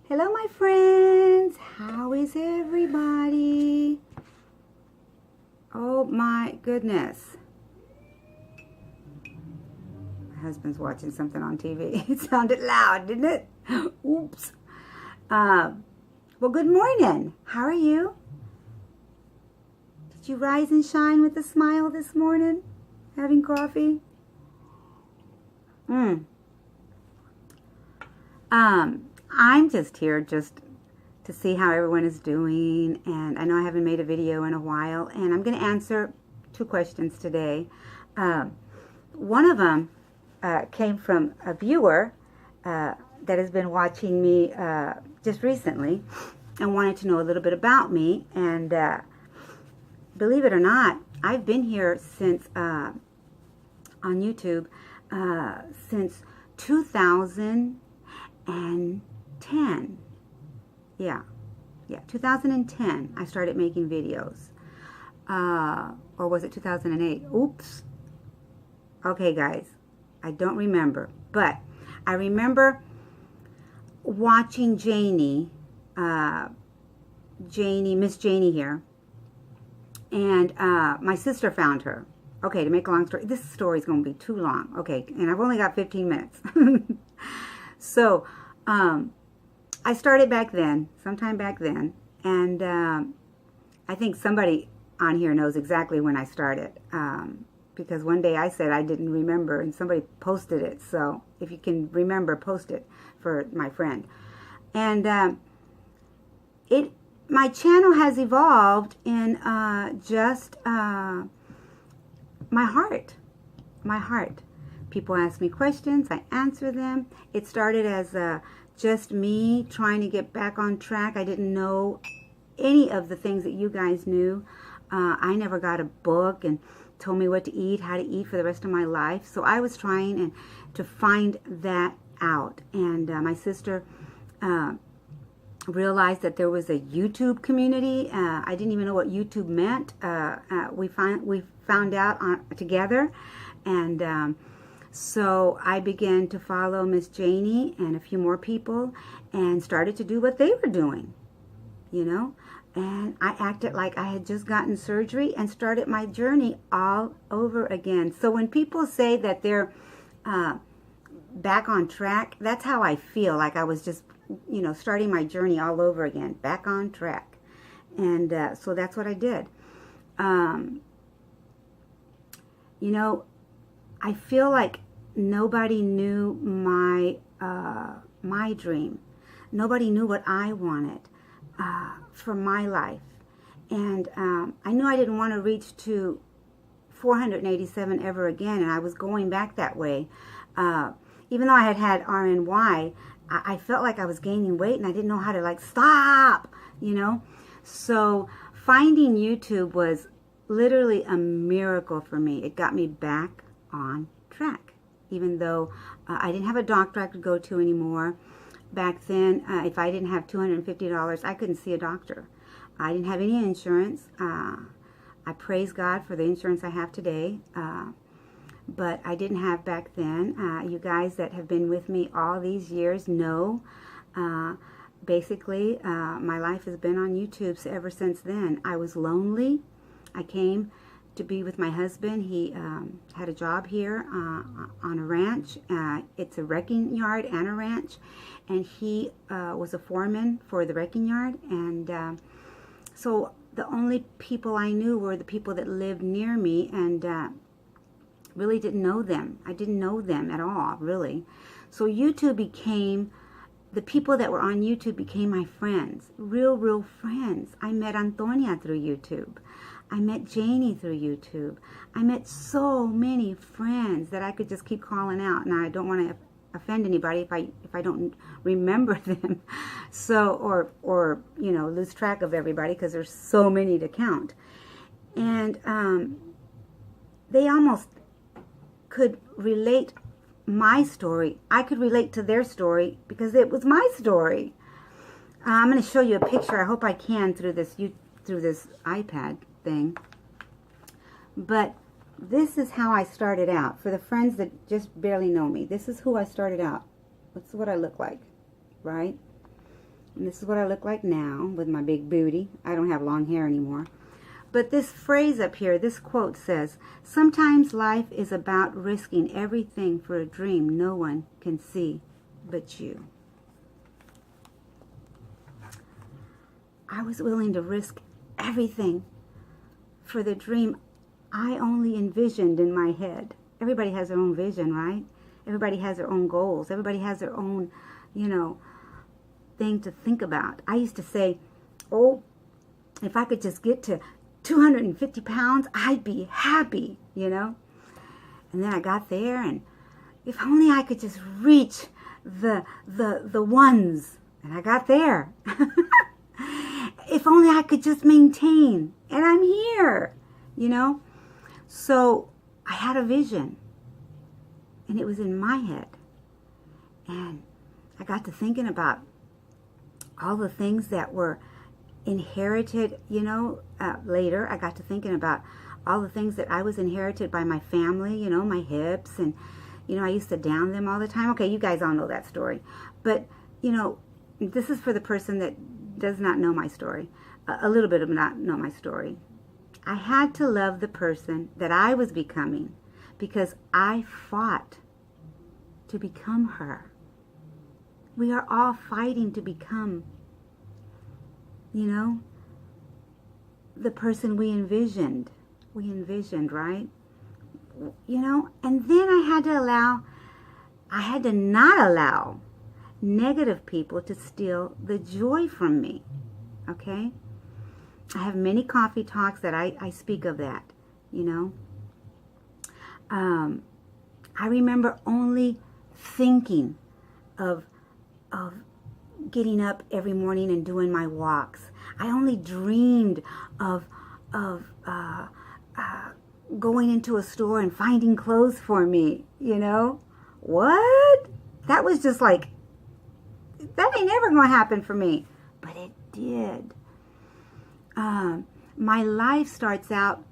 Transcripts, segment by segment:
Hello, my friends. How is everybody? Oh my goodness. My husband's watching something on TV. It sounded loud, didn't it? Oops. Well, good morning. How are you? Did you rise and shine with a smile this morning? Having coffee? I'm just here to see how everyone is doing, and I know I haven't made a video in a while, and I'm going to answer two questions today. One of them came from a viewer that has been watching me just recently and wanted to know a little bit about me, and believe it or not, I've been here since on YouTube since 2010. Yeah, 2010 I started making videos. Or was it 2008? Oops. Okay, guys, I don't remember. But I remember watching Janie, Miss Janie here. And my sister found her. Okay, to make a long story, this story is going to be too long. Okay, and I've only got 15 minutes. So, I started back then, sometime back then, and I think somebody on here knows exactly when I started, because one day I said I didn't remember, and somebody posted it, so if you can remember, post it for my friend. And my channel has evolved in just my heart. People ask me questions, I answer them. It started as just me trying to get back on track. I didn't know any of the things that you guys knew. I never got a book and told me what to eat, how to eat for the rest of my life. So I was trying to find that out. And my sister realized that there was a YouTube community. I didn't even know what YouTube meant. We found out together, and so I began to follow Miss Janie and a few more people, and started to do what they were doing, you know. And I acted like I had just gotten surgery and started my journey all over again. So when people say that they're back on track, that's how I feel. Like I was just, you know, starting my journey all over again, back on track. And so that's what I did. You know, I feel like nobody knew my dream. Nobody knew what I wanted for my life. And I knew I didn't want to reach to 487 ever again, and I was going back that way. Even though I had RNY, I felt like I was gaining weight, and I didn't know how to, like, stop, you know. So finding YouTube was literally a miracle for me. It got me back on track, even though I didn't have a doctor I could go to anymore. Back then, if I didn't have $250, I couldn't see a doctor. I didn't have any insurance. I praise God for the insurance I have today, but I didn't have back then. You guys that have been with me all these years know, basically, my life has been on YouTube ever since then. I was lonely. I came to be with my husband. He had a job here on a ranch. It's a wrecking yard and a ranch, and he was a foreman for the wrecking yard. And so the only people I knew were the people that lived near me, and really didn't know them. I didn't know them at all, really. So YouTube became, the people that were on YouTube became my friends, real friends. I met Antonia through YouTube. I met Janie through YouTube. I met so many friends that I could just keep calling out, and I don't want to offend anybody if I don't remember them. So or you know, lose track of everybody, because there's so many to count. And they almost could relate my story. I could relate to their story because it was my story. I'm going to show you a picture. I hope I can through this iPad thing. But this is how I started out. For the friends that just barely know me, this is who I started out. That's what I look like, right? And this is what I look like now with my big booty. I don't have long hair anymore. But this phrase up here, this quote says, sometimes life is about risking everything for a dream no one can see but you. I was willing to risk everything for the dream I only envisioned in my head. Everybody has their own vision, right? Everybody has their own goals. Everybody has their own, thing to think about. I used to say, oh, if I could just get to 250 pounds, I'd be happy, And then I got there, and if only I could just reach the ones. And I got there. If only I could just maintain. And I'm here, So I had a vision. And it was in my head. And I got to thinking about all the things that were inherited, later. I got to thinking about all the things that I was inherited by my family, my hips. And, I used to down them all the time. Okay, you guys all know that story. But, this is for the person that does not know my story. A little bit of not know my story. I had to love the person that I was becoming because I fought to become her. We are all fighting to become, the person we envisioned. We envisioned, right? And then I had to not allow negative people to steal the joy from me. Okay? I have many coffee talks that I speak of that, I remember only thinking of getting up every morning and doing my walks. I only dreamed of going into a store and finding clothes for me, What? That was just like, that ain't never going to happen for me. But it did. My life starts out,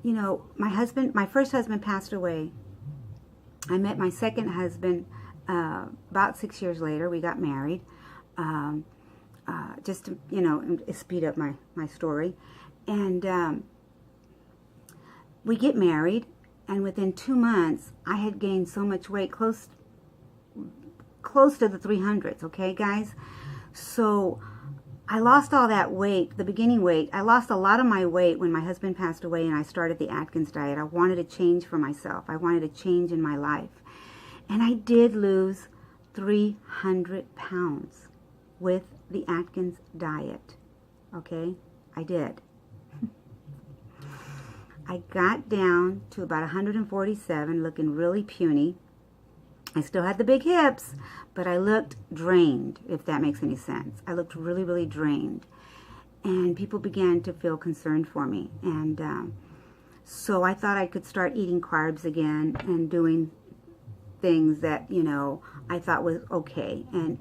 my first husband passed away. I met my second husband about 6 years later. We got married. Just to, speed up my story. And we get married, and within 2 months, I had gained so much weight, close to the 300s, okay, guys? So I lost all that weight, the beginning weight. I lost a lot of my weight when my husband passed away and I started the Atkins diet. I wanted a change for myself. I wanted a change in my life. And I did lose 300 pounds with the Atkins diet, okay? I did. I got down to about 147, looking really puny. I still had the big hips, but I looked drained, if that makes any sense. I looked really, really drained. And people began to feel concerned for me. And so I thought I could start eating carbs again and doing things that, I thought was okay. And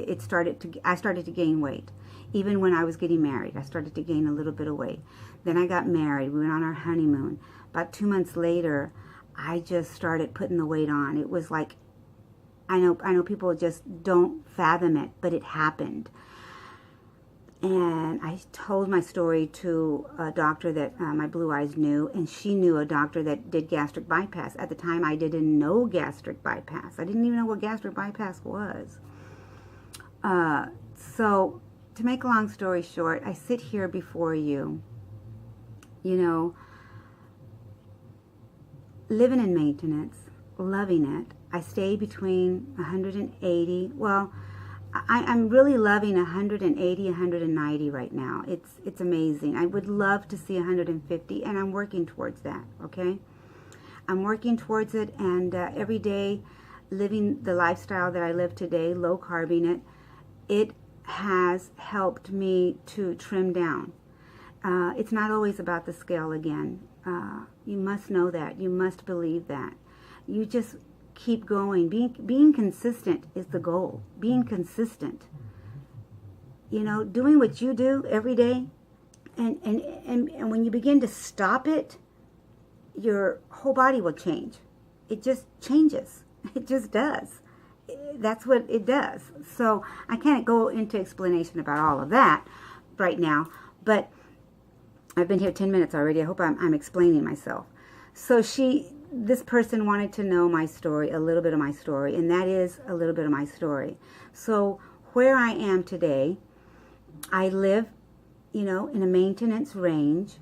I started to gain weight. Even when I was getting married, I started to gain a little bit of weight. Then I got married. We went on our honeymoon. About 2 months later, I just started putting the weight on. It was like, I know people just don't fathom it, but it happened. And I told my story to a doctor that my blue eyes knew, and she knew a doctor that did gastric bypass. At the time, I didn't know gastric bypass. I didn't even know what gastric bypass was. So, to make a long story short, I sit here before you, living in maintenance, loving it. I stay between 180. Well, I'm really loving 180, 190 right now. It's amazing. I would love to see 150, and I'm working towards that, okay? I'm working towards it, and every day living the lifestyle that I live today, low carbing it has helped me to trim down. It's not always about the scale again. You must know that. You must believe that. You just keep going. Being consistent is the goal. Being consistent. Doing what you do every day, and when you begin to stop it, your whole body will change. It just changes. It just does. that's what it does. So I can't go into explanation about all of that right now, but I've been here 10 minutes already. I hope I'm explaining myself. So this person wanted to know my story, a little bit of my story, and that is a little bit of my story. So where I am today, I live, in a maintenance range.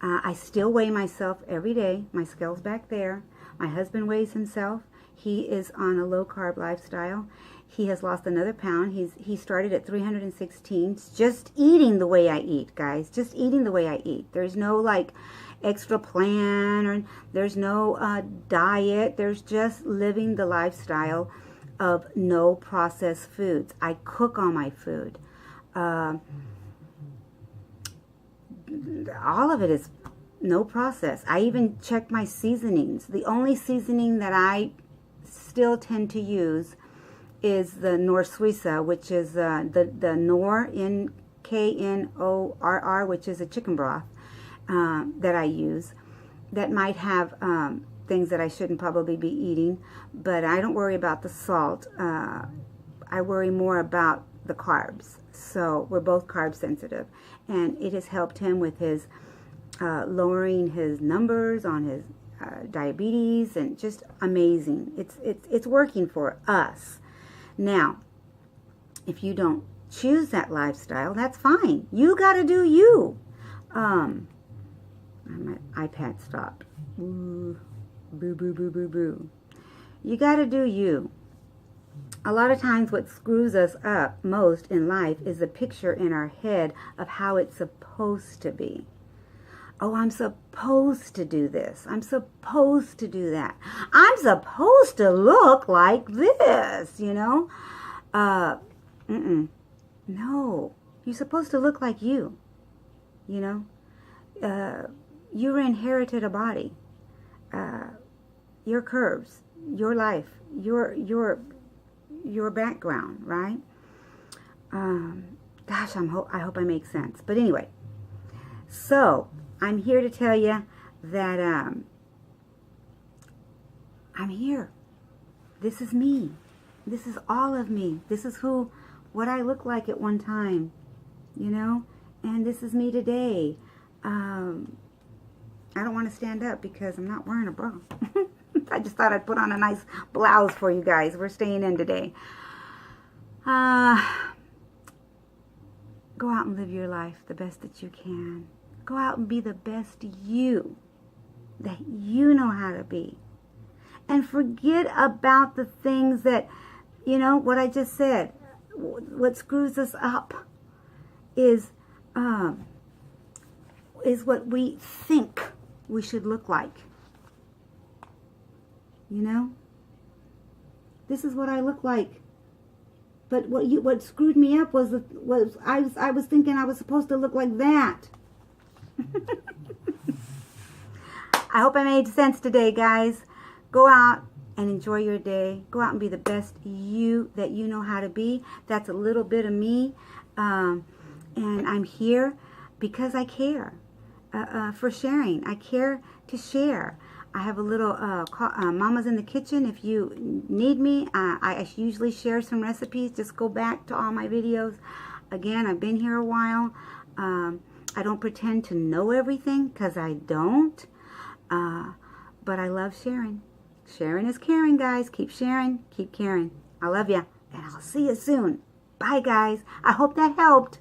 I still weigh myself every day. My scale's back there. My husband weighs himself. He is on a low-carb lifestyle. He has lost another pound. He started at 316, just eating the way I eat, guys. Just eating the way I eat. There's no, extra plan, or there's no diet. There's just living the lifestyle of no processed foods. I cook all my food. All of it is no process. I even check my seasonings. The only seasoning that I still tend to use is the Knorr Suiza, which is the Knorr, Knorr, which is a chicken broth that I use. That might have things that I shouldn't probably be eating, but I don't worry about the salt. I worry more about the carbs. So we're both carb sensitive, and it has helped him with his lowering his numbers on his diabetes, and just amazing. It's working for us. Now, if you don't choose that lifestyle, that's fine. You got to do you. My iPad stopped. Boo, boo, boo, boo, boo, boo. You got to do you. A lot of times what screws us up most in life is the picture in our head of how it's supposed to be. Oh, I'm supposed to do this. I'm supposed to do that. I'm supposed to look like this, No. You're supposed to look like you, You inherited a body, your curves, your life, your background, right? Gosh, I hope I make sense. But anyway, so I'm here to tell you that I'm here. This is me. This is all of me. This is what I looked like at one time, and this is me today. I don't want to stand up because I'm not wearing a bra. I just thought I'd put on a nice blouse for you guys. We're staying in today. Go out and live your life the best that you can. Go out and be the best you that you know how to be. And forget about the things that, what I just said. What screws us up is what we think we should look like. This is what I look like. But what screwed me up was I was thinking I was supposed to look like that. I hope I made sense today, guys. Go out and enjoy your day. Go out and be the best you that you know how to be. That's a little bit of me. And I'm here because I care for sharing. I care to share. I have a little Mama's in the Kitchen. If you need me, I usually share some recipes. Just go back to all my videos. Again, I've been here a while. I don't pretend to know everything because I don't. But I love sharing. Sharing is caring, guys. Keep sharing. Keep caring. I love you. And I'll see you soon. Bye, guys. I hope that helped.